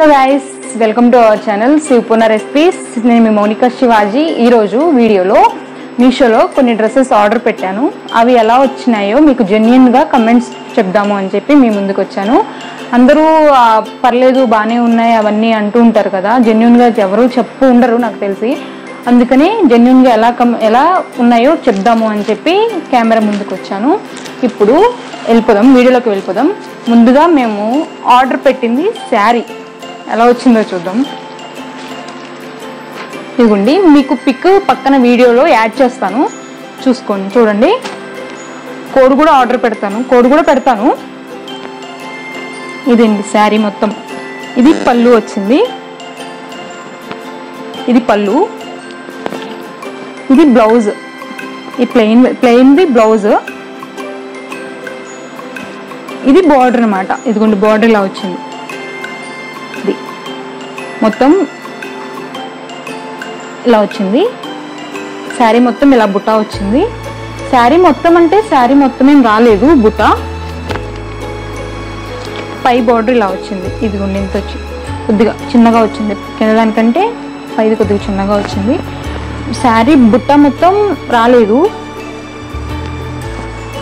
Hello guys, welcome to our channel Shivapurna recipes. నేను మీ మౌనిక శివాజీ. ఈరోజు వీడియోలో మీషోలో కొన్ని డ్రెస్సెస్ ఆర్డర్ పెట్టాను. అవి ఎలా వచ్చినాయో మీకు జెన్యున్గా కమెంట్స్ చెప్దాము అని చెప్పి మీ ముందుకు వచ్చాను. అందరూ పర్లేదు బాగానే ఉన్నాయి అవన్నీ అంటూ ఉంటారు కదా, జెన్యున్గా ఎవరు చెప్పు ఉండరు నాకు తెలిసి. అందుకని జెన్యున్గా ఎలా ఉన్నాయో చెప్దాము అని చెప్పి కెమెరా ముందుకు వచ్చాను. ఇప్పుడు వీడియోలోకి వెళ్ళిపోదాం. ముందుగా మేము ఆర్డర్ పెట్టింది శారీ ఎలా వచ్చిందో చూద్దాం. ఇదిగోండి, మీకు పిక్ పక్కన వీడియోలో యాడ్ చేస్తాను, చూసుకోండి. చూడండి, కోడ్ కూడా పెడతాను. ఇదండి శారీ మొత్తం. ఇది పళ్ళు వచ్చింది, ఇది పళ్ళు, ఇది బ్లౌజ్. ఈ ప్లెయిన్ది బ్లౌజ్, ఇది బార్డర్ అన్నమాట. ఇదిగోండి బార్డర్ ఇలా వచ్చింది. ఇది మొత్తం ఇలా వచ్చింది. శారీ మొత్తం ఇలా బుట్ట వచ్చింది. శారీ మొత్తం అంటే శారీ మొత్తం ఏం రాలేదు, బుట్ట పై బార్డర్ ఇలా వచ్చింది. ఇదిగోండి ఇంత వచ్చి కొద్దిగా చిన్నగా వచ్చింది, కింద దానికంటే పైది కొద్దిగా చిన్నగా వచ్చింది. శారీ బుట్ట మొత్తం రాలేదు.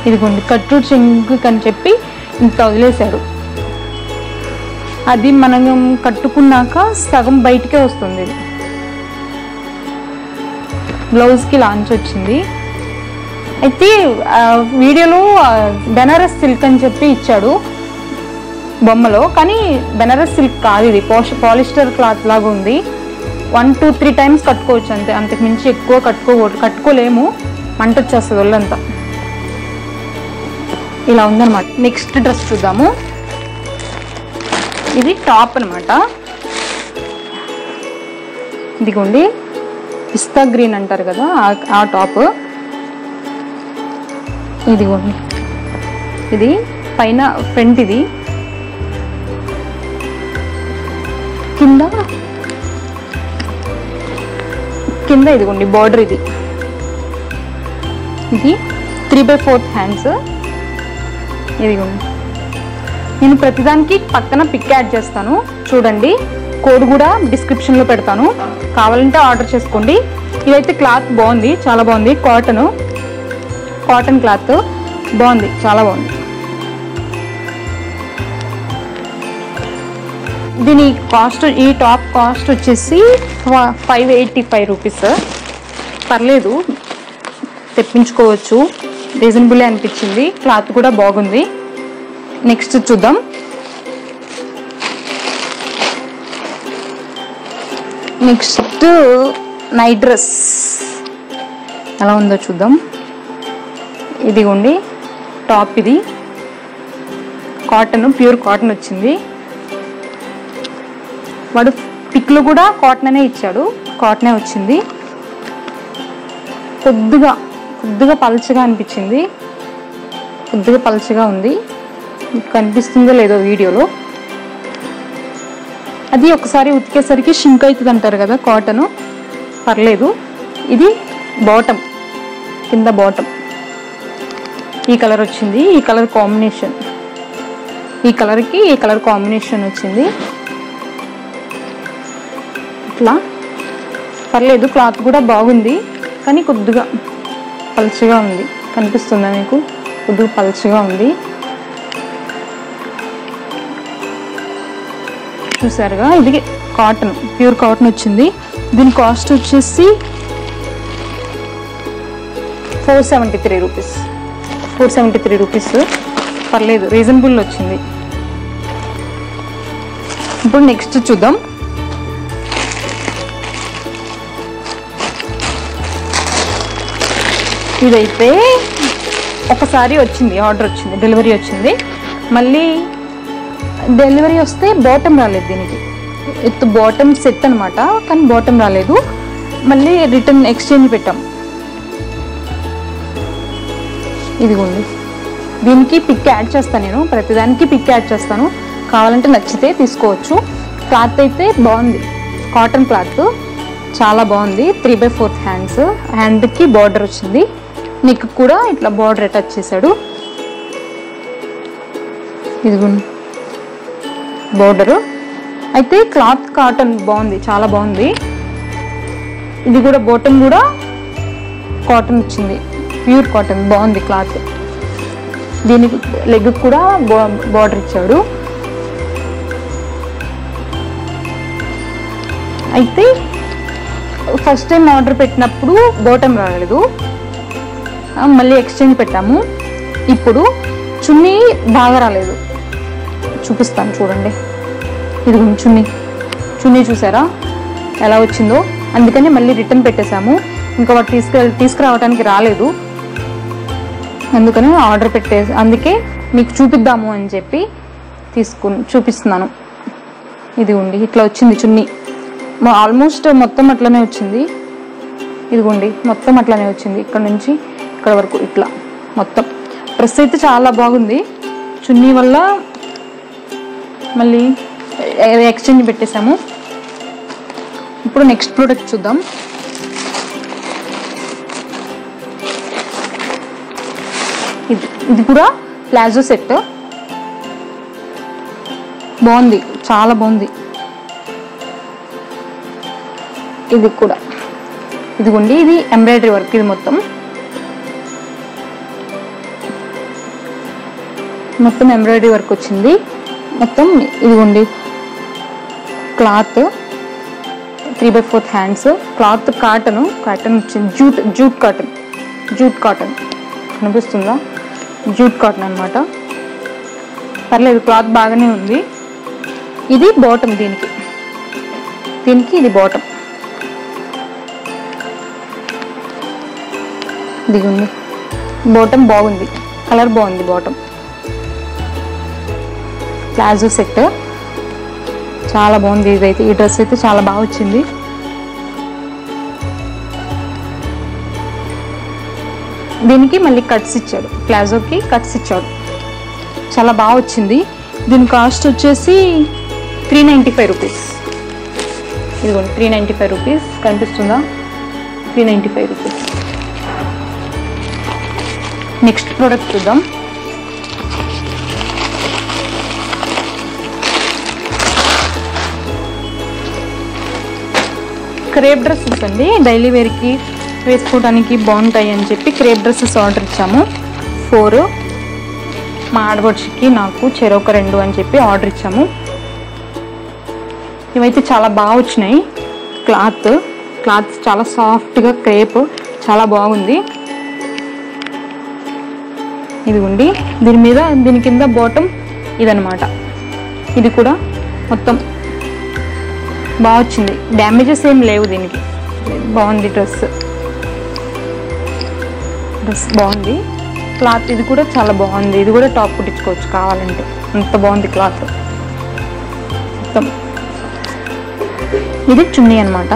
ఇదిగోండి కట్టు చెంగు అని చెప్పి ఇంత వదిలేశారు. అది మనం కట్టుకున్నాక సగం బయటికే వస్తుంది. ఇది బ్లౌజ్కి లాంచ్ వచ్చింది. అయితే వీడియోలో బెనారస్ సిల్క్ అని చెప్పి ఇచ్చాడు బొమ్మలో, కానీ బెనారస్ సిల్క్ కాదు, ఇది పాలిస్టర్ క్లాత్ లాగా ఉంది. 1-2-3 టైమ్స్ కట్టుకోవచ్చు అంతే, అంతకు మించి ఎక్కువ కట్టుకోలేము, మంట వచ్చేస్తుంది ఒళ్ళంతా. ఇలా ఉందన్నమాట. నెక్స్ట్ డ్రెస్ చూద్దాము. ఇది టాప్ అనమాట. ఇదిగోండి పిస్తా గ్రీన్ అంటారు కదా, ఆ టాప్. ఇదిగోండి, ఇది పైన ఫ్రంట్, ఇది కింద ఇదిగోండి బార్డర్. ఇది 3/4 హ్యాండ్స్. ఇదిగోండి, నేను ప్రతిదానికి పక్కన పిక్ యాడ్ చేస్తాను, చూడండి. కోడ్ కూడా డిస్క్రిప్షన్లో పెడతాను, కావాలంటే ఆర్డర్ చేసుకోండి. ఇదైతే క్లాత్ బాగుంది, చాలా బాగుంది. కాటన్ క్లాత్ బాగుంది, చాలా బాగుంది. దీని కాస్ట్, ఈ టాప్ కాస్ట్ వచ్చేసి 585 రూపీస్. పర్లేదు, తెప్పించుకోవచ్చు, రీజనబుల్ అనిపించింది. క్లాత్ కూడా బాగుంది. నెక్స్ట్ చూద్దాం. నెక్స్ట్ నైట్ డ్రెస్ ఎలా ఉందో చూద్దాం. ఇదిగోండి టాప్, ఇది కాటన్, ప్యూర్ కాటన్ వచ్చింది. వాడు పిక్లో కూడా కాటన్ అనే ఇచ్చాడు, కాటనే వచ్చింది. కొద్దిగా పల్చగా అనిపించింది, కొద్దిగా పల్చగా ఉంది. కనిపిస్తుందో లేదో వీడియోలో. అది ఒకసారి ఉతికేసరికి షింక్ అవుతుంది అంటారు కదా కాటన్, పర్లేదు. ఇది బాటమ్, కింద బాటమ్ ఈ కలర్ వచ్చింది. ఈ కలర్ కాంబినేషన్, ఈ కలర్కి ఈ కలర్ కాంబినేషన్ వచ్చింది. ఇట్లా పర్లేదు, క్లాత్ కూడా బాగుంది, కానీ కొద్దిగా పల్చగా ఉంది. కనిపిస్తుందా మీకు? కొద్దిగా పల్చగా ఉంది, చూసారుగా. ఇది కాటన్, ప్యూర్ కాటన్ వచ్చింది. దీని కాస్ట్ వచ్చేసి 473 రూపీస్. 473 రూపీస్, పర్లేదు, రీజనబుల్ వచ్చింది. ఇప్పుడు నెక్స్ట్ చూద్దాం. ఇదైతే ఒకసారి వచ్చింది, ఆర్డర్ వచ్చింది, డెలివరీ వచ్చింది. మళ్ళీ డెలివరీ వస్తే బాటమ్ రాలేదు. దీనికి బాటమ్ సెట్ అనమాట, కానీ బాటమ్ రాలేదు. మళ్ళీ రిటర్న్ ఎక్స్చేంజ్ పెట్టాం. ఇదిగోండి, దీనికి పిక్ యాడ్ చేస్తాను, నేను ప్రతిదానికి పిక్ యాడ్ చేస్తాను, కావాలంటే నచ్చితే తీసుకోవచ్చు. క్లాత్ అయితే బాగుంది, కాటన్ క్లాత్ చాలా బాగుంది. 3/4 హ్యాండ్స్, హ్యాండ్కి బార్డర్ వచ్చింది. నెక్ కూడా ఇట్లా బార్డర్ అటాచ్ చేశాడు. ఇదిగోండి బార్డరు, అయితే క్లాత్ కాటన్ బాగుంది, చాలా బాగుంది. ఇది కూడా బాటమ్ కూడా కాటన్ వచ్చింది, ప్యూర్ కాటన్, బాగుంది క్లాత్. దీనికి లెగ్ కూడా బార్డర్ ఇచ్చాడు. అయితే ఫస్ట్ టైం ఆర్డర్ పెట్టినప్పుడు బాటమ్ రాలేదు, మళ్ళీ ఎక్స్చేంజ్ పెట్టాము. ఇప్పుడు చున్నీ బాగా రాలేదు, చూపిస్తాను చూడండి. ఇది చున్నీ చూసారా ఎలా వచ్చిందో, అందుకని మళ్ళీ రిటర్న్ పెట్టేశాము. ఇంకా వాడు తీసుకురావడానికి రాలేదు, అందుకని ఆర్డర్ పెట్టేసి, అందుకే మీకు చూపిద్దాము అని చెప్పి చూపిస్తున్నాను. ఇదిగోండి ఇట్లా వచ్చింది చున్నీ, ఆల్మోస్ట్ మొత్తం అట్లనే వచ్చింది. ఇదిగోండి మొత్తం అట్లనే వచ్చింది, ఇక్కడ నుంచి ఇక్కడ వరకు ఇట్లా మొత్తం. డ్రెస్ అయితే చాలా బాగుంది. చున్నీ వల్ల మళ్ళీ ఎక్స్చేంజ్ పెట్టేశాము. ఇప్పుడు నెక్స్ట్ ప్రోడక్ట్ చూద్దాం. ఇది కూడా ప్లాజో సెట్, బాగుంది, చాలా బాగుంది. ఇది కూడా ఇదిగోండి, ఇది ఎంబ్రాయిడరీ వర్క్, ఇది మొత్తం ఎంబ్రాయిడరీ వర్క్ వచ్చింది మొత్తం. ఇదిగోండి క్లాత్ 3/4 హ్యాండ్స్, క్లాత్ కాటన్ వచ్చింది, జూట్ కాటన్ కనిపిస్తుందా, జూట్ కాటన్ అనమాట. పర్లేదు క్లాత్ బాగానే ఉంది. ఇది బాటమ్, దీనికి ఇది బాటమ్. ఇదిగోండి బాటమ్ బాగుంది, కలర్ బాగుంది. బాటమ్ ప్లాజో సెట్ చాలా బాగుంది. ఇదైతే ఈ డ్రెస్ అయితే చాలా బాగా వచ్చింది. దీనికి మళ్ళీ కట్స్ ఇచ్చాడు, ప్లాజోకి కట్స్ ఇచ్చాడు, చాలా బాగా వచ్చింది. దీని కాస్ట్ వచ్చేసి 395 రూపీస్. ఇదిగోండి 395 రూపీస్ కనిపిస్తుందా, 395 రూపీస్. నెక్స్ట్ ప్రోడక్ట్ చూద్దాం. క్రేప్ డ్రెస్సెస్ అండి, డైలీ వేర్కి వేసుకోవడానికి బాగుంటాయి అని చెప్పి క్రేప్ డ్రెస్సెస్ ఆర్డర్ ఇచ్చాము. 4, మా ఆడపడుచుకి నాకు చెరొక 2 అని చెప్పి ఆర్డర్ ఇచ్చాము. ఇవైతే చాలా బాగా వచ్చినాయి. క్లాత్ చాలా సాఫ్ట్గా, క్రేప్ చాలా బాగుంది. ఇదిగోండి దీని కింద బాటమ్ ఇదనమాట. ఇది కూడా మొత్తం బాగా వచ్చింది, డ్యామేజెస్ ఏం లేవు దీనికి. బాగుంది డ్రెస్ బాగుంది. క్లాత్ ఇది కూడా చాలా బాగుంది. ఇది కూడా టాప్ కుట్టించుకోవచ్చు కావాలంటే, అంత బాగుంది క్లాత్ మొత్తం. ఇది చున్నీ అనమాట.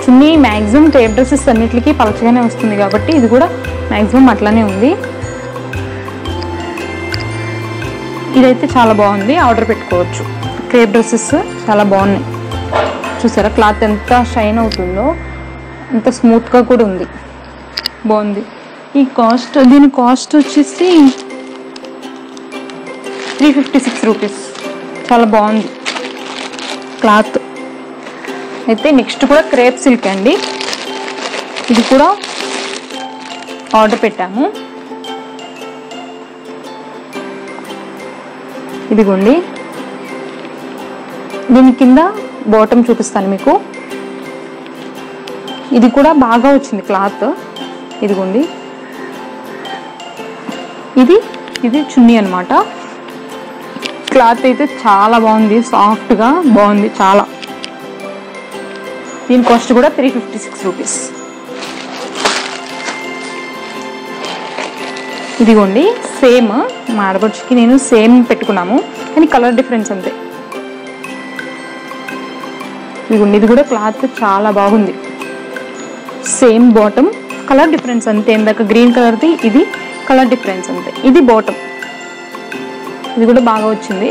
చున్నీ మ్యాక్సిమం క్రేప్ డ్రెస్సెస్ అన్నిటికీ పలచగానే వస్తుంది కాబట్టి ఇది కూడా మ్యాక్సిమం అట్లానే ఉంది. ఇదైతే చాలా బాగుంది, ఆర్డర్ పెట్టుకోవచ్చు. క్రేప్ డ్రెస్సెస్ చాలా బాగున్నాయి. చూసారా క్లాత్ ఎంత షైన్ అవుతుందో, ఎంత స్మూత్గా కూడా ఉంది, బాగుంది. దీని కాస్ట్ వచ్చేసి 356 రూపీస్. చాలా బాగుంది క్లాత్. అయితే నెక్స్ట్ కూడా క్రేప్ సిల్క్ అండి, ఇది కూడా ఆర్డర్ పెట్టాము. ఇదిగోండి దీని కింద బాటమ్ చూపిస్తాను మీకు. ఇది కూడా బాగా వచ్చింది క్లాత్. ఇదిగోండి ఇది చున్నీ అనమాట. క్లాత్ అయితే చాలా బాగుంది, సాఫ్ట్గా బాగుంది చాలా. దీని కాస్ట్ కూడా 356 రూపీస్. ఇదిగోండి సేమ్, మా ఆడపడుచుకి నేను సేమ్ పెట్టుకున్నాము కానీ కలర్ డిఫరెన్స్ అంతే. ఇదిగోండి ఇది కూడా క్లాత్ చాలా బాగుంది, సేమ్ బాటమ్, కలర్ డిఫరెన్స్ అంతే. ఇందాక గ్రీన్ కలర్ది ఇది కలర్ డిఫరెన్స్ అంతే. ఇది బాటమ్, ఇది కూడా బాగా వచ్చింది.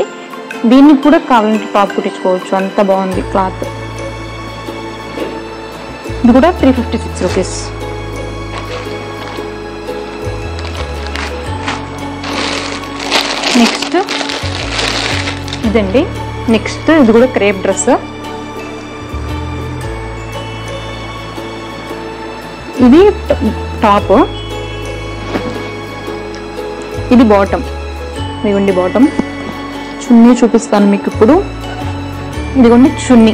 దీనికి కూడా కావాలంటే టాప్ కుట్టించుకోవచ్చు, అంత బాగుంది క్లాత్. ఇది కూడా 356 రూపీస్. నెక్స్ట్ ఇదండి నెక్స్ట్ ఇది కూడా క్రేప్ డ్రెస్. ఇది టాప్, ఇది బాటమ్. ఇదిగోండి బాటమ్. చున్నీ చూపిస్తాను మీకు ఇప్పుడు. ఇదిగోండి చున్నీ.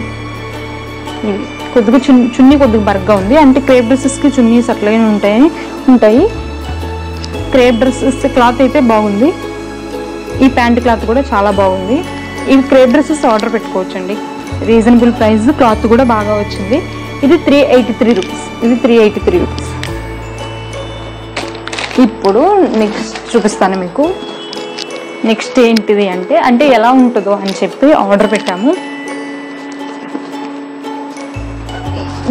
ఇది కొద్దిగా చున్నీ కొద్దిగా బర్గా ఉంది. అంటే క్రేప్ డ్రెస్సెస్కి చున్నీస్ అట్లాగే ఉంటాయి. క్రేప్ డ్రెస్సెస్ క్లాత్ అయితే బాగుంది. ఈ ప్యాంట్ క్లాత్ కూడా చాలా బాగుంది. ఇవి క్రేప్ డ్రెస్సెస్ ఆర్డర్ పెట్టుకోవచ్చండి. రీజనబుల్ ప్రైస్, క్లాత్ కూడా బాగా వచ్చింది. ఇది 383 రూపీస్. ఇది 383 రూపీస్. ఇప్పుడు నెక్స్ట్ చూపిస్తాను మీకు. నెక్స్ట్ ఏంటిది అంటే ఎలా ఉంటుందో అని చెప్పి ఆర్డర్ పెట్టాము.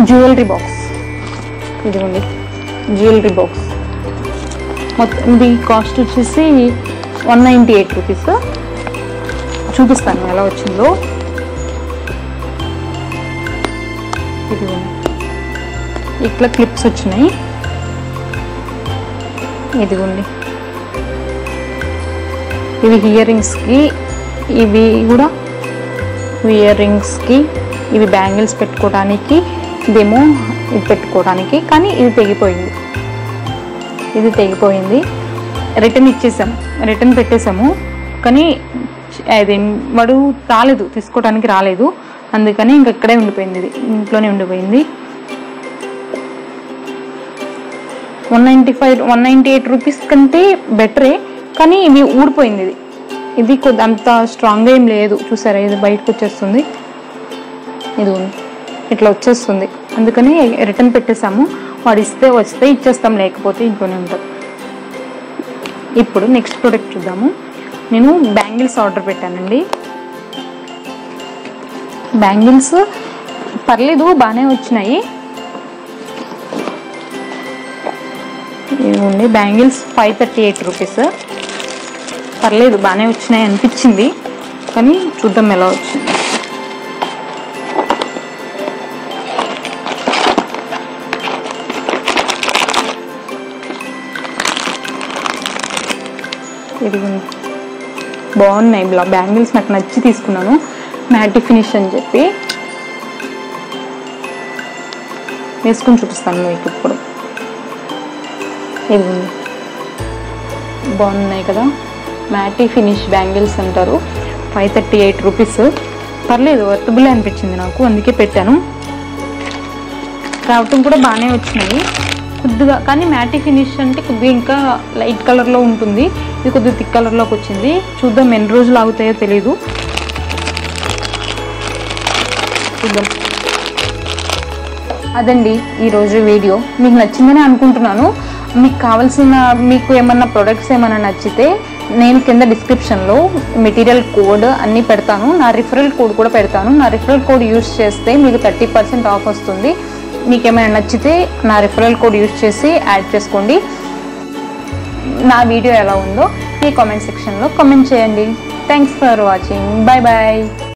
Jewellery box. ఇదిగోండి జ్యువెలరీ బాక్స్. మొత్తం ఇది కాస్ట్ వచ్చేసి 198 రూపీస్. చూపిస్తాను ఎలా వచ్చిందో. ఇదిగోండి ఇట్లా క్లిప్స్ వచ్చినాయి. ఇదిగోండి ఇవి ఇయర్ రింగ్స్కి, ఇవి కూడా ఇయర్ రింగ్స్కి, ఇవి బ్యాంగిల్స్ పెట్టుకోవడానికి, ఇదేమో ఇది పెట్టుకోవడానికి. కానీ ఇది తెగిపోయింది. రిటర్న్ ఇచ్చేసాము, రిటర్న్ పెట్టేసాము. కానీ అది వాడు తీసుకోవడానికి రాలేదు. అందుకని ఇంక ఇక్కడే ఉండిపోయింది. ఇది ఇంట్లోనే ఉండిపోయింది. 198 రూపీస్ కంటే బెటరే. కానీ ఇవి ఊడిపోయింది. ఇది కొద్ది అంత స్ట్రాంగ్గా ఏం లేదు. చూసారా, ఇది బయటకు వచ్చేస్తుంది. ఇది ఇట్లా వచ్చేస్తుంది. అందుకని రిటర్న్ పెట్టేసాము. వాడు వస్తే ఇచ్చేస్తాం, లేకపోతే ఇంట్లోనే ఉంటాం. ఇప్పుడు నెక్స్ట్ ప్రోడక్ట్ చూద్దాము. నేను బ్యాంగిల్స్ ఆర్డర్ పెట్టానండి. బ్యాంగిల్స్ పర్లేదు, బాగానే వచ్చినాయి. ఇవ్వండి బ్యాంగిల్స్ 538 రూపీస్. పర్లేదు, బాగానే వచ్చినాయి అనిపించింది. కానీ చూద్దాం ఎలా వచ్చింది. ఇది బాగున్నాయి బ్యాంగిల్స్. నాకు నచ్చి తీసుకున్నాను. మ్యాటి ఫినిష్ అని చెప్పి వేసుకొని చూపిస్తాను మీకు ఇప్పుడు. ఇది బాగున్నాయి కదా, మ్యాటి ఫినిష్ బ్యాంగిల్స్ అంటారు. 538 రూపీస్. పర్లేదు, వర్తబుల్ అనిపించింది నాకు, అందుకే పెట్టాను. రావటం కూడా బాగానే వచ్చినాయి కొద్దిగా. కానీ మ్యాటి ఫినిష్ అంటే కొద్దిగా ఇంకా లైట్ కలర్లో ఉంటుంది. ఇది కొద్దిగా థిక్ కలర్లోకి వచ్చింది. చూద్దాం ఎన్ని రోజులు ఆగుతాయో తెలీదు. చూద్దాం. అదండి ఈరోజు వీడియో. మీకు నచ్చిందని అనుకుంటున్నాను. మీకు ఏమన్నా ప్రొడక్ట్స్ ఏమైనా నచ్చితే నేను కింద డిస్క్రిప్షన్లో మెటీరియల్ కోడ్ అన్నీ పెడతాను. నా రిఫరల్ కోడ్ కూడా పెడతాను. నా రిఫరల్ కోడ్ యూజ్ చేస్తే మీకు 30% ఆఫ్ వస్తుంది. మీకు ఏమైనా నచ్చితే నా రిఫరల్ కోడ్ యూజ్ చేసి యాడ్ చేసుకోండి. నా వీడియో ఎలా ఉందో మీ కామెంట్ సెక్షన్లో కామెంట్ చేయండి. Thanks for watching. Bye bye.